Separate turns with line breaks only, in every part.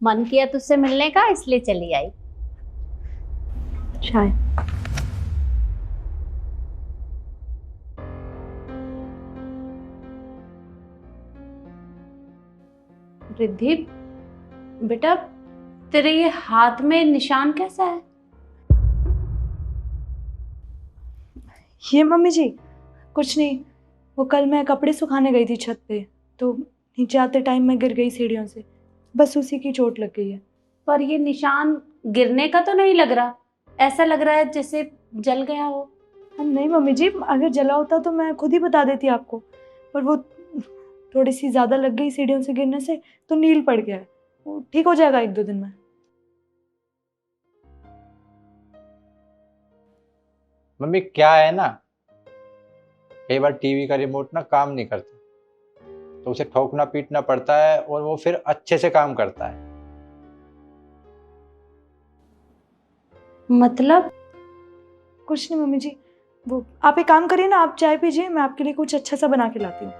मन किया तुझसे मिलने का, इसलिए चली आई।
चाय।
रिद्धि बेटा, तेरे ये हाथ में निशान कैसा है?
ये मम्मी जी कुछ नहीं, वो कल मैं कपड़े सुखाने गई थी छत पे, तो नीचे आते टाइम मैं गिर गई सीढ़ियों से, बस उसी की चोट लग गई है।
पर ये निशान गिरने का तो नहीं लग रहा, ऐसा लग रहा है जैसे जल गया हो।
नहीं मम्मी जी, अगर जला होता तो मैं खुद ही बता देती आपको, पर वो थोड़ी सी ज़्यादा लग गई सीढ़ियों से गिरने से, तो नील पड़ गया है। वो ठीक हो जाएगा 1-2 दिन में।
मम्मी क्या है ना, कई बार टीवी का रिमोट ना काम नहीं करता, तो उसे ठोकना पीटना पड़ता है और वो फिर अच्छे से काम करता है।
मतलब?
कुछ नहीं मम्मी जी, वो आप एक काम करिए ना, आप चाय पीजिए, मैं आपके लिए कुछ अच्छा सा बना के लाती हूँ।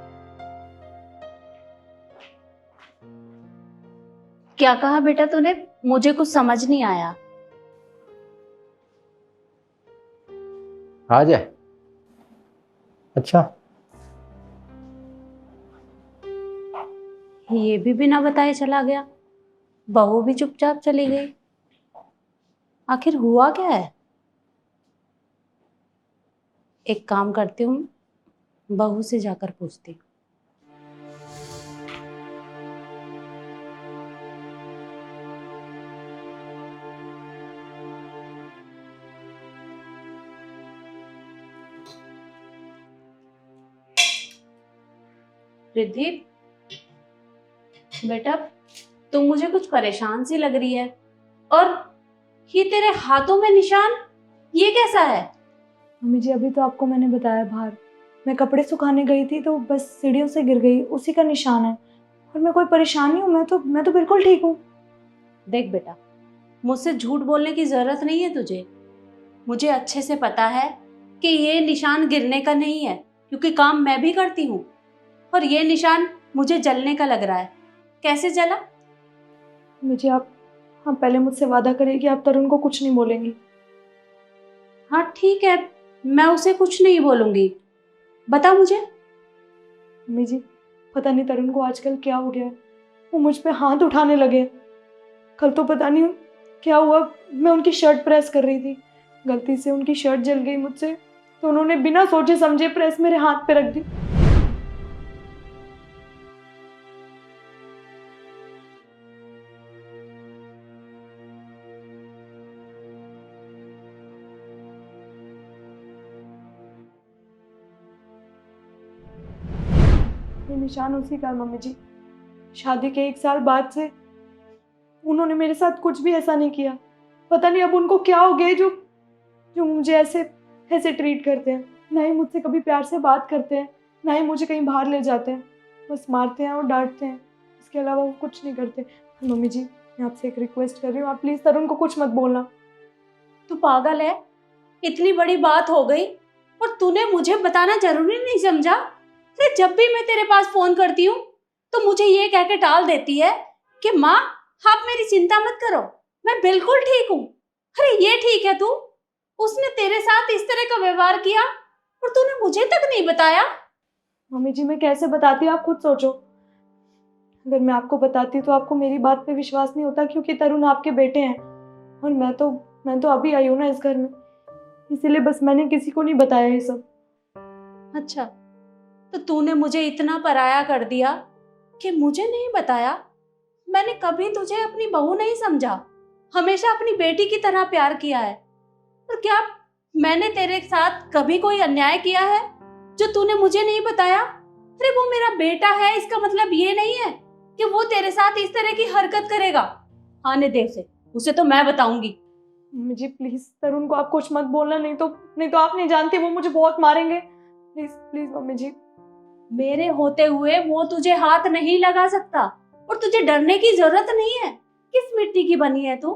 क्या कहा बेटा तूने? मुझे कुछ समझ नहीं आया।
आ जाए। अच्छा,
ये भी बिना बताए चला गया, बहू भी चुपचाप चली गई। आखिर हुआ क्या है? एक काम करती हूँ, बहू से जाकर पूछती हूँ। रिद्धि बेटा, तू मुझे कुछ परेशान सी लग रही है, और ये तेरे हाथों में निशान, ये कैसा है?
मम्मी जी अभी तो आपको मैंने बताया, बाहर मैं कपड़े सुखाने गई थी तो बस सीढ़ियों से गिर गई, उसी का निशान है। और मैं कोई परेशान नहीं हूँ, मैं तो बिल्कुल ठीक हूँ।
देख बेटा, मुझसे झूठ बोलने की जरूरत नहीं है तुझे। मुझे अच्छे से पता है कि ये निशान गिरने का नहीं है, क्योंकि काम मैं भी करती हूँ। और ये निशान मुझे जलने का लग रहा है। कैसे जला?
मुझे आप पहले मुझसे वादा करिए कि आप तरुण को कुछ नहीं बोलेंगी।
हाँ ठीक है, मैं उसे कुछ नहीं बोलूंगी। बता मुझे।
मम्मी जी पता नहीं तरुण को आजकल क्या हो गया है, वो मुझ पे हाथ उठाने लगे। कल तो पता नहीं क्या हुआ, मैं उनकी शर्ट प्रेस कर रही थी, गलती से उनकी शर्ट जल गई मुझसे, तो उन्होंने बिना सोचे समझे प्रेस मेरे हाथ पे रख दी। ये निशान उसी का है मम्मी जी। शादी के 1 साल बाद से उन्होंने मेरे साथ कुछ भी ऐसा नहीं किया। पता नहीं अब उनको क्या हो गया जो जो मुझे ऐसे ऐसे ट्रीट करते हैं। ना ही मुझसे कभी प्यार से बात करते हैं, ना ही मुझे कहीं बाहर ले जाते हैं, बस मारते हैं और डांटते हैं। इसके अलावा वो कुछ नहीं करते। मम्मी जी मैं आपसे एक रिक्वेस्ट कर रही हूँ, आप प्लीज़ तरुण को कुछ मत बोलना।
तू पागल है? इतनी बड़ी बात हो गई और तूने मुझे बताना जरूरी नहीं समझा? अरे जब भी मैं तेरे पास फोन करती हूँ तो मुझे ये कह के टाल देती है कि माँ आप मेरी चिंता मत करो, मैं बिल्कुल ठीक हूँ। अरे ये ठीक है तू? उसने तेरे साथ इस तरह का व्यवहार किया और तूने मुझे तक नहीं बताया।
मम्मी जी मैं कैसे बताती, आप खुद सोचो। अगर मैं आपको बताती तो आपको मेरी बात पे विश्वास नहीं होता, क्योंकि तरुण आपके बेटे हैं और मैं तो अभी आई हूँ ना इस घर में, इसीलिए बस मैंने किसी को नहीं बताया ये सब।
अच्छा, तो तूने मुझे इतना पराया कर दिया कि मुझे नहीं बताया? मैंने कभी तुझे अपनी बहू नहीं समझा, हमेशा अपनी बेटी की तरह प्यार किया है। और क्या मैंने तेरे साथ कभी कोई अन्याय किया है जो तूने मुझे नहीं बताया? अरे वो मेरा बेटा है, इसका मतलब ये नहीं है कि वो तेरे साथ इस तरह की हरकत करेगा। आने दे उसे तो मैं बताऊंगी।
मम्मी जी प्लीज तरुण को आप कुछ मत बोलना, नहीं तो आप नहीं जानती वो मुझे बहुत मारेंगे। प्लीज प्लीज मम्मी जी।
मेरे होते हुए वो तुझे हाथ नहीं लगा सकता, और तुझे डरने की जरूरत नहीं है। किस मिट्टी की बनी है तू?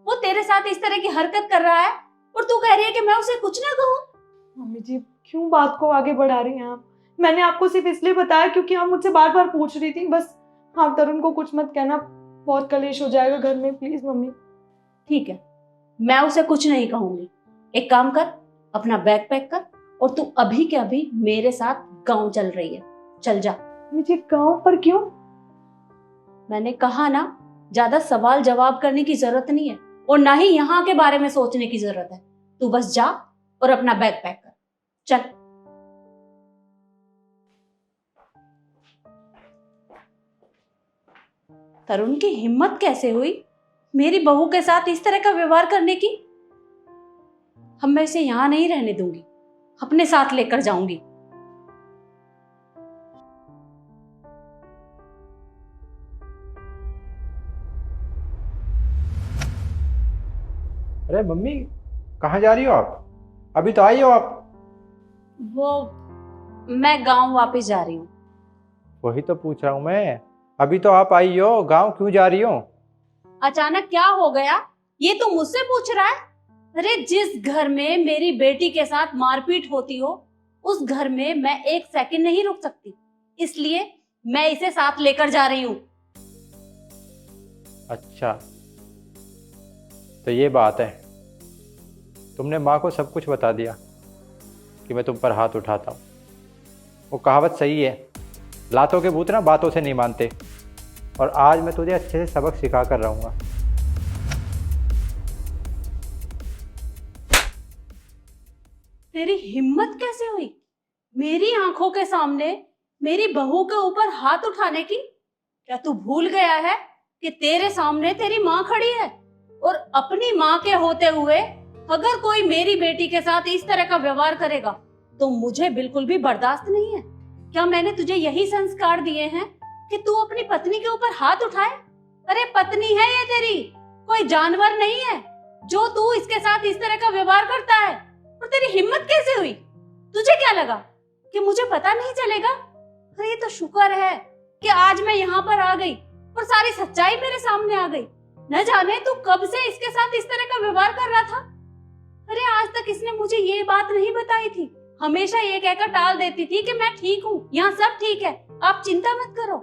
वो तेरे साथ इस तरह की हरकत कर रहा है और तू कह रही है कि मैं उसे कुछ ना कहूँ?
मम्मी जी क्यों बात को आगे बढ़ा रही हैं आप? मैंने आपको सिर्फ इसलिए बताया क्योंकि आप मुझसे बार बार पूछ रही थी, बस आप तरुण को कुछ मत कहना बहुत कलेश हो जाएगा घर में, प्लीज मम्मी।
ठीक है, मैं उसे कुछ नहीं कहूंगी। एक काम कर, अपना बैग पैक कर और तू अभी के अभी मेरे साथ गांव चल रही है। चल जा।
मुझे गांव पर क्यों?
मैंने कहा ना, ज्यादा सवाल जवाब करने की जरूरत नहीं है और ना ही यहाँ के बारे में सोचने की जरूरत है। तू बस जा और अपना बैग पैक कर। चल। तरुण की हिम्मत कैसे हुई मेरी बहू के साथ इस तरह का व्यवहार करने की? अब मैं इसे यहां नहीं रहने दूंगी, अपने साथ लेकर जाऊंगी।
अरे मम्मी, कहाँ जा रही हो आप? अभी तो आई हो आप।
वो मैं गांव वापस जा रही हूँ।
वही तो पूछ रहा हूँ मैं, अभी तो आप आई हो, गांव क्यों जा रही हो?
अचानक क्या हो गया ये तू मुझसे पूछ रहा है? अरे जिस घर में मेरी बेटी के साथ मारपीट होती हो उस घर में मैं एक सेकंड नहीं रुक सकती, इसलिए मैं इसे साथ लेकर जा रही हूँ।
अच्छा, तो ये बात है। तुमने माँ को सब कुछ बता दिया कि मैं तुम पर हाथ उठाता हूँ। वो कहावत सही है, लातों के भूत ना बातों से नहीं मानते। और आज मैं तुझे अच्छे से सबक सिखा कर रहूँगा।
तेरी हिम्मत कैसे हुई मेरी आंखों के सामने मेरी बहू के ऊपर हाथ उठाने की? क्या तू भूल गया है कि तेरे सामने तेरी माँ खड़ी है और अपनी माँ के होते हुए अगर कोई मेरी बेटी के साथ इस तरह का व्यवहार करेगा तो मुझे बिल्कुल भी बर्दाश्त नहीं है। क्या मैंने तुझे यही संस्कार दिए हैं कि तू अपनी पत्नी के ऊपर हाथ उठाए? अरे पत्नी है ये तेरी, कोई जानवर नहीं है जो तू इसके साथ इस तरह का व्यवहार करता है। और तेरी हिम्मत कैसे हुई? तुझे क्या लगा कि मुझे पता नहीं चलेगा? अरे ये तो शुक्र है कि आज मैं यहाँ पर आ गई और सारी सच्चाई मेरे सामने आ गई। न जाने तू कब से इसके साथ इस तरह का व्यवहार कर रहा था। अरे आज तक इसने मुझे ये बात नहीं बताई थी, हमेशा ये कहकर टाल देती थी कि मैं ठीक हूँ, यहाँ सब ठीक है, आप चिंता मत करो।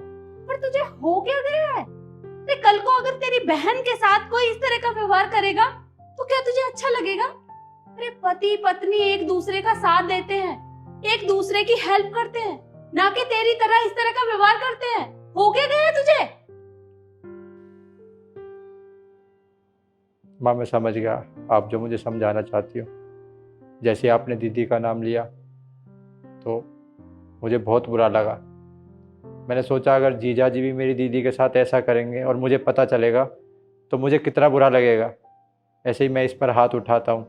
पर तुझे हो क्या गया है? अरे कल को अगर तेरी बहन के साथ कोई इस तरह का व्यवहार करेगा तो क्या तुझे अच्छा लगेगा? अरे पति पत्नी एक दूसरे का साथ देते हैं, एक दूसरे की हेल्प करते हैं, ना कि तेरी तरह इस तरह का व्यवहार करते हैं। हो क्या गया तुझे?
माँ मैं समझ गया आप जो मुझे समझाना चाहती हो। जैसे आपने दीदी का नाम लिया तो मुझे बहुत बुरा लगा। मैंने सोचा अगर जीजा जी भी मेरी दीदी के साथ ऐसा करेंगे और मुझे पता चलेगा तो मुझे कितना बुरा लगेगा। ऐसे ही मैं इस पर हाथ उठाता हूँ,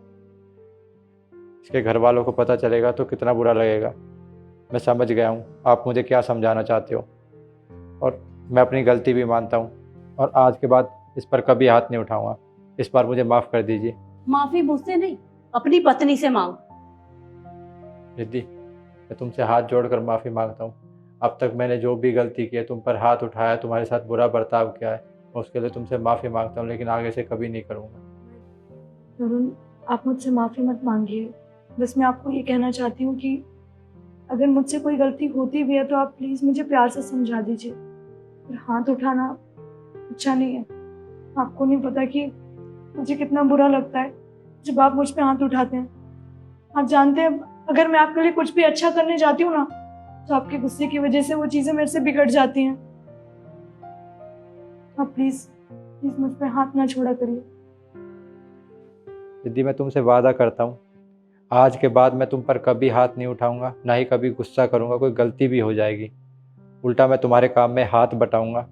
इसके घर वालों को पता चलेगा तो कितना बुरा लगेगा। मैं समझ गया हूँ आप मुझे क्या समझाना चाहते हो और मैं अपनी गलती भी मानता हूँ और आज के बाद इस पर कभी हाथ नहीं उठाऊंगा। इस बार मुझे माफ़ कर दीजिए।
माफी मुझसे नहीं, अपनी पत्नी से मांग।
दीदी मैं तुमसे हाथ जोड़कर माफ़ी मांगता हूँ। अब तक मैंने जो भी गलती की है, तुम पर हाथ उठाया, तुम्हारे साथ बुरा बर्ताव किया है, मैं उसके लिए तुमसे माफ़ी मांगता हूँ, लेकिन आगे से कभी नहीं करूँगा।
तरुण, आप मुझसे माफ़ी मत मांगिए। बस मैं आपको ये कहना चाहती हूँ कि अगर मुझसे कोई गलती होती भी है तो आप प्लीज़ मुझे प्यार से समझा दीजिए। और हाथ उठाना अच्छा नहीं है। आपको नहीं पता कि मुझे कितना बुरा लगता है जब आप मुझ पे हाथ उठाते हैं। आप जानते हैं अगर मैं आपके लिए कुछ भी अच्छा करने जाती हूँ ना तो आपके गुस्से की वजह से वो चीज़ें मेरे से बिगड़ जाती हैं। आप प्लीज़ प्लीज़ मुझ पे हाथ ना छोड़ा करिए।
दीदी मैं तुमसे वादा करता हूँ आज के बाद मैं तुम पर कभी हाथ नहीं उठाऊंगा, ना ही कभी गुस्सा करूँगा। कोई गलती भी हो जाएगी उल्टा मैं तुम्हारे काम में हाथ बटाऊंगा,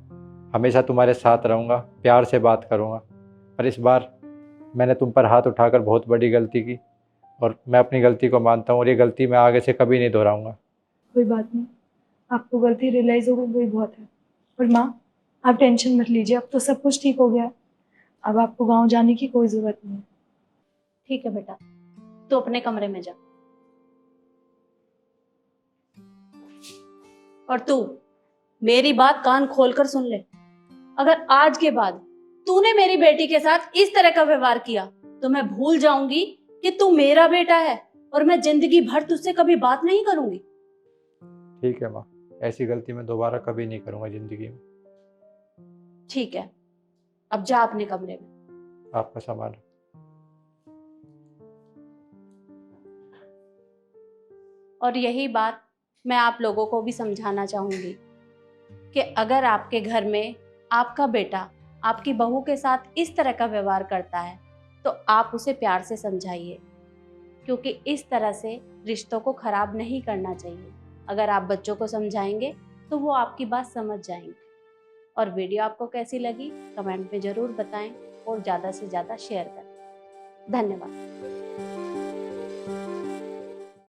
हमेशा तुम्हारे साथ रहूँगा, प्यार से बात करूँगा। पर इस बार मैंने तुम पर हाथ उठाकर बहुत बड़ी गलती की और मैं अपनी गलती को मानता हूँ और ये गलती मैं आगे से कभी नहीं दोहराऊंगा।
कोई बात नहीं, आपको गलती रियलाइज़ हो गई वही बहुत है। और माँ आप टेंशन मत लीजिए, अब तो सब कुछ ठीक हो गया है। अब आपको गाँव जाने की कोई ज़रूरत नहीं है।
ठीक है बेटा, तू अपने कमरे में जा। और तू मेरी बात कान खोलकर सुन ले, अगर आज के बाद तूने मेरी बेटी के साथ इस तरह का व्यवहार किया तो मैं भूल जाऊंगी कि तू मेरा बेटा है और मैं जिंदगी भर तुझसे कभी बात नहीं करूंगी।
ठीक है माँ, ऐसी गलती मैं दोबारा कभी नहीं करूँगा ज़िंदगी में।
ठीक है, अब जा अपने कमरे में।
आपका सामान।
और यही बात मैं आप लोगों को भी समझाना चाहूंगी कि अगर आपके घर में आपका बेटा आपकी बहू के साथ इस तरह का व्यवहार करता है तो आप उसे प्यार से समझाइए, क्योंकि इस तरह से रिश्तों को खराब नहीं करना चाहिए। अगर आप बच्चों को समझाएंगे तो वो आपकी बात समझ जाएंगे। और वीडियो आपको कैसी लगी कमेंट में ज़रूर बताएं और ज़्यादा से ज़्यादा शेयर करें। धन्यवाद।